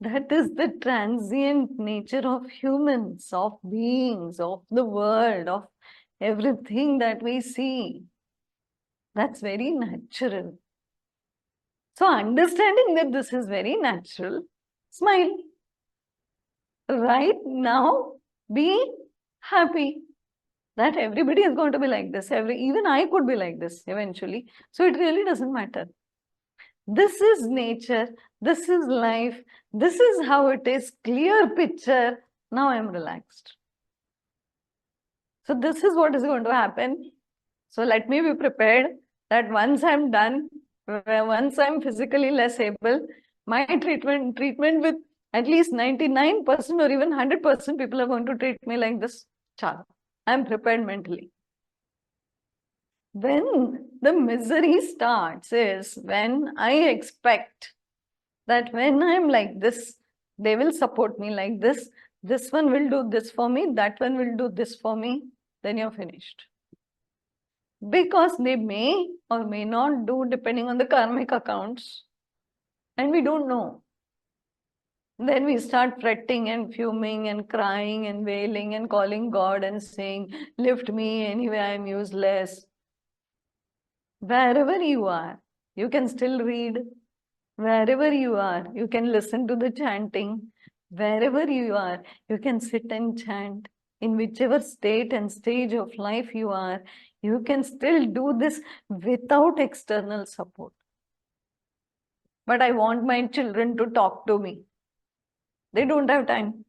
That is the transient nature of humans, of beings, of the world, of everything that we see. That's very natural. So understanding that this is very natural, smile. Right now, be happy that everybody is going to be like this. Even I could be like this eventually. So it really doesn't matter. This is nature. This is life. This is how it is. Clear picture. Now I'm relaxed. So this is what is going to happen. So let me be prepared that once I'm done, once I'm physically less able, my treatment with at least 99% or even 100% people are going to treat me like this child. I'm prepared mentally. When the misery starts is when I expect that when I'm like this, they will support me like this one will do this for me, that one will do this for me, then you're finished. Because they may or may not do depending on the karmic accounts, and we don't know. Then we start fretting and fuming and crying and wailing and calling God and saying, lift me, anyway I'm useless. Wherever you are, you can still read. Wherever you are, you can listen to the chanting. Wherever you are, you can sit and chant. In whichever state and stage of life you are, you can still do this without external support. But I want my children to talk to me. They don't have time.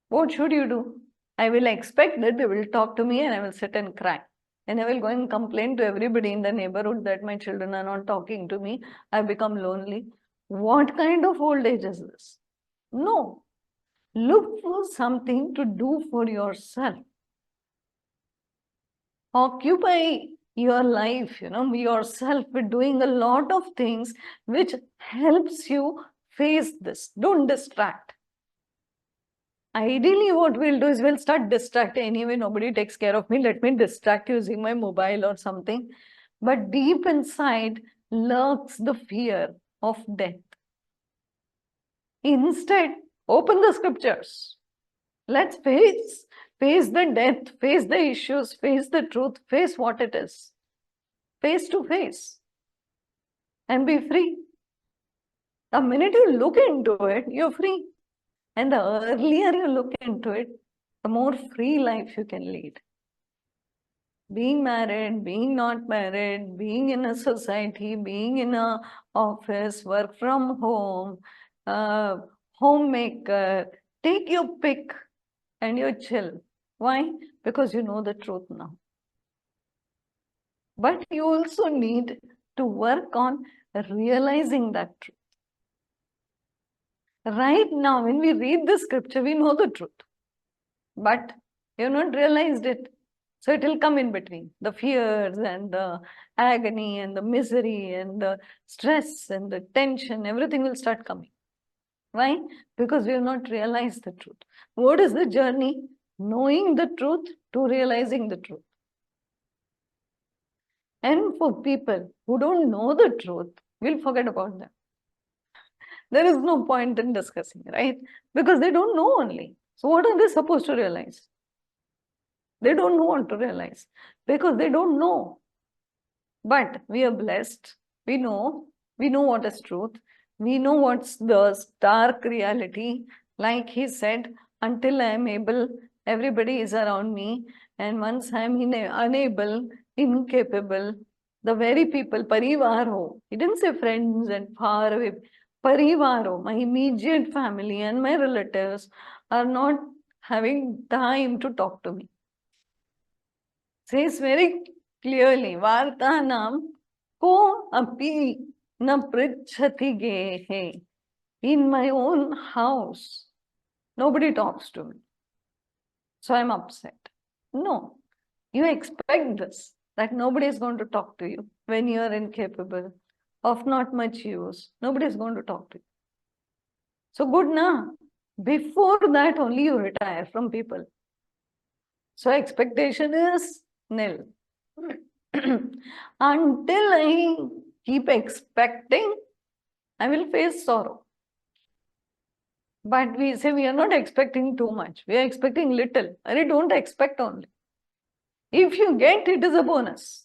What should you do? I will expect that they will talk to me and I will sit and cry. And I will go and complain to everybody in the neighborhood that my children are not talking to me. I've become lonely. What kind of old age is this? No. Look for something to do for yourself. Occupy your life, yourself with doing a lot of things which helps you face this. Don't distract. Ideally, what we'll do is we'll start distracting. Anyway, nobody takes care of me. Let me distract using my mobile or something. But deep inside lurks the fear of death. Instead, open the scriptures. Let's face the death, face the issues, face the truth, face what it is. Face to face. And be free. The minute you look into it, you're free. And the earlier you look into it, the more free life you can lead. Being married, being not married, being in a society, being in a office, work from home, homemaker, take your pick and you chill. Why? Because you know the truth now. But you also need to work on realizing that truth. Right now, when we read the scripture, we know the truth. But you have not realized it. So it will come in between. The fears and the agony and the misery and the stress and the tension, everything will start coming. Why? Because we have not realized the truth. What is the journey? Knowing the truth to realizing the truth. And for people who don't know the truth, we'll forget about them. There is no point in discussing, right? Because they don't know only. So what are they supposed to realize? They don't want to realize because they don't know. But we are blessed. We know what is truth. We know what's the stark reality. Like he said, until I am able, everybody is around me. And once I am unable, incapable, the very people, parivaro, he didn't say friends and far away, parivaro, my immediate family and my relatives are not having time to talk to me. Says very clearly, Vartanam ko api na pritchati gehe. In my own house, nobody talks to me. So I'm upset. No, you expect this, that nobody is going to talk to you when you are incapable, of not much use. Nobody is going to talk to you. So good na. Before that only you retire from people. So expectation is nil. Until I keep expecting, I will face sorrow. But we say we are not expecting too much. We are expecting little. And don't expect only. If you get, it is a bonus.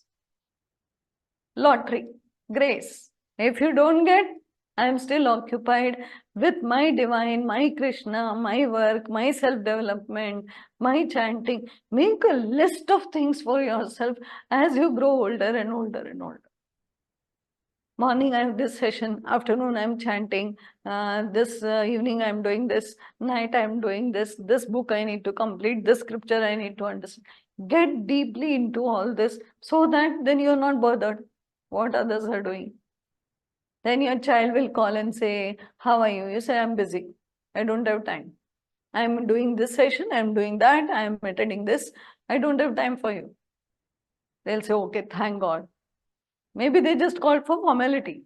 Lottery, grace. If you don't get, I am still occupied with my divine, my Krishna, my work, my self-development, my chanting. Make a list of things for yourself as you grow older and older and older. Morning I have this session, afternoon I'm chanting, this evening I'm doing this, night I'm doing this book I need to complete, this scripture I need to understand. Get deeply into all this so that then you're not bothered what others are doing. Then your child will call and say, how are you? You say, I'm busy. I don't have time. I'm doing this session, I'm doing that, I'm attending this. I don't have time for you. They'll say, okay, thank God. Maybe they just called for formality.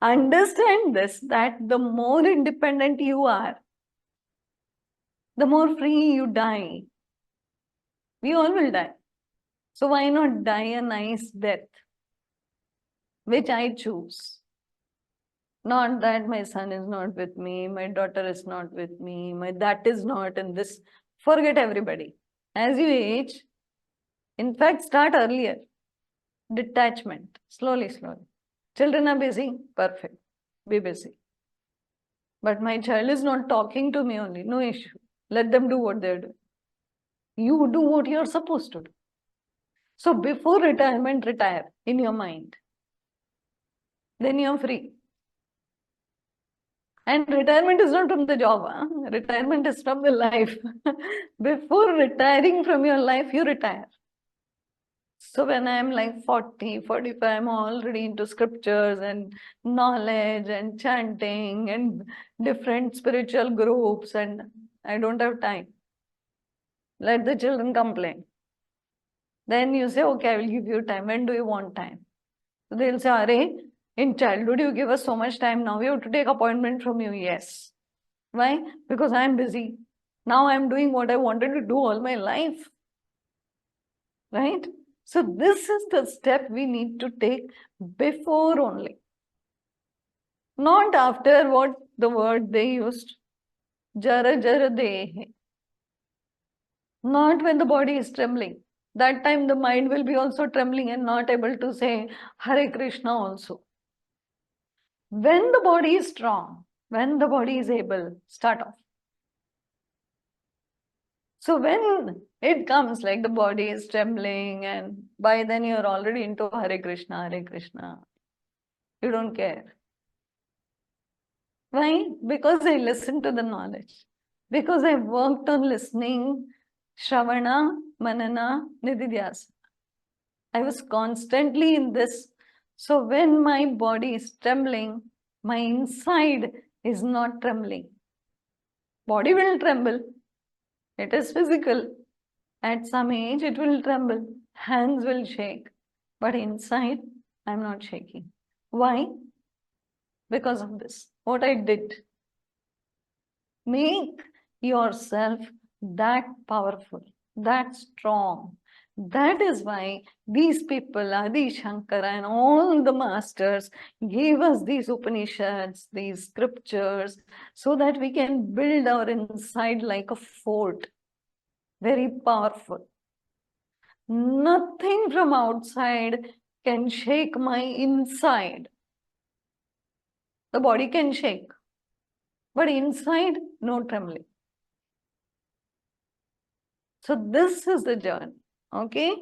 Understand this, that the more independent you are, the more free you die. We all will die. So why not die a nice death, which I choose? Not that my son is not with me, my daughter is not with me, my that is not, and this. Forget everybody. As you age, in fact, start earlier. Detachment, slowly, slowly. Children are busy, perfect. Be busy. But my child is not talking to me only, no issue. Let them do what they're doing. You do what you're supposed to do. So before retirement, retire in your mind. Then you're free. And retirement is not from the job. Huh? Retirement is from the life. Before retiring from your life, you retire. So when I'm like 40, 45, I'm already into scriptures and knowledge and chanting and different spiritual groups, and I don't have time. Let the children complain. Then you say, okay, I will give you time. When do you want time? So they'll say, Are, in childhood, you give us so much time. Now we have to take appointment from you. Yes. Why? Because I'm busy. Now I'm doing what I wanted to do all my life. Right? So this is the step we need to take before only. Not after what the word they used. Jara jara dehe. Not when the body is trembling. That time the mind will be also trembling and not able to say Hare Krishna also. When the body is strong, when the body is able, start off. So when it comes like the body is trembling and by then you're already into Hare Krishna, Hare Krishna. You don't care. Why? Because I listened to the knowledge. Because I worked on listening Shravana, Manana, Nididhyasa. I was constantly in this. So when my body is trembling, my inside is not trembling. Body will tremble. It is physical. At some age, it will tremble. Hands will shake. But inside, I'm not shaking. Why? Because of this. What I did. Make yourself that powerful, that strong. That is why these people, Adi Shankara and all the masters, gave us these Upanishads, these scriptures, so that we can build our inside like a fort. Very powerful. Nothing from outside can shake my inside. The body can shake, but inside, no trembling. So this is the journey, okay?